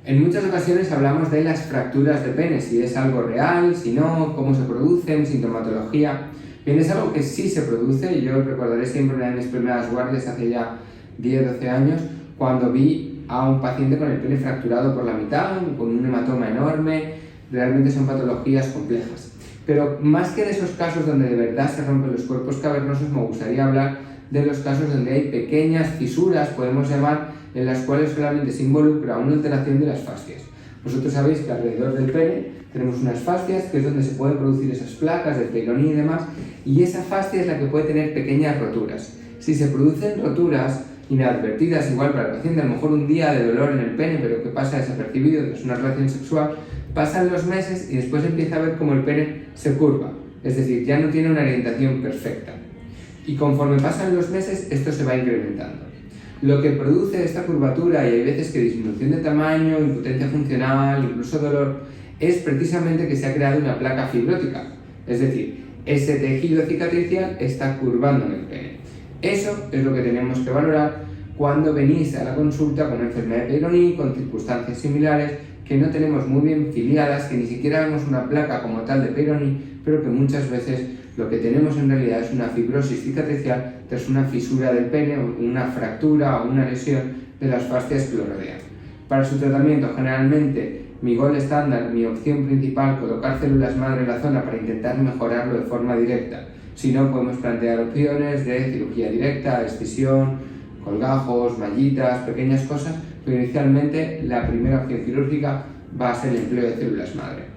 En muchas ocasiones hablamos de las fracturas de pene, si es algo real, si no, cómo se producen, sintomatología. Bien, es algo que sí se produce y yo recordaré siempre una de mis primeras guardias hace ya 10-12 años cuando vi a un paciente con el pene fracturado por la mitad, con un hematoma enorme. Realmente son patologías complejas. Pero más que de esos casos donde de verdad se rompen los cuerpos cavernosos, me gustaría hablar de los casos donde hay pequeñas fisuras, podemos llamar, en las cuales solamente se involucra una alteración de las fascias. Vosotros sabéis que alrededor del pene tenemos unas fascias, que es donde se pueden producir esas placas de Peyronie y demás, y esa fascia es la que puede tener pequeñas roturas. Si se producen roturas inadvertidas, igual para el paciente, a lo mejor un día de dolor en el pene, pero que pasa desapercibido, que es una relación sexual, pasan los meses y después empieza a ver cómo el pene se curva, es decir, ya no tiene una orientación perfecta. Y conforme pasan los meses, esto se va incrementando. Lo que produce esta curvatura, y hay veces que disminución de tamaño, impotencia funcional, incluso dolor, es precisamente que se ha creado una placa fibrótica, es decir, ese tejido cicatricial está curvando en el pene. Eso es lo que tenemos que valorar cuando venís a la consulta con enfermedad de Peyronie, con circunstancias similares, que no tenemos muy bien filiadas, que ni siquiera vemos una placa como tal de Peyronie, pero que muchas veces lo que tenemos en realidad es una fibrosis cicatricial tras una fisura del pene, una fractura o una lesión de las fascias que lo rodean. Para su tratamiento, generalmente, mi gold estándar, mi opción principal, colocar células madre en la zona para intentar mejorarlo de forma directa. Si no, podemos plantear opciones de cirugía directa, excisión, colgajos, mallitas, pequeñas cosas, pero inicialmente la primera opción quirúrgica va a ser el empleo de células madre.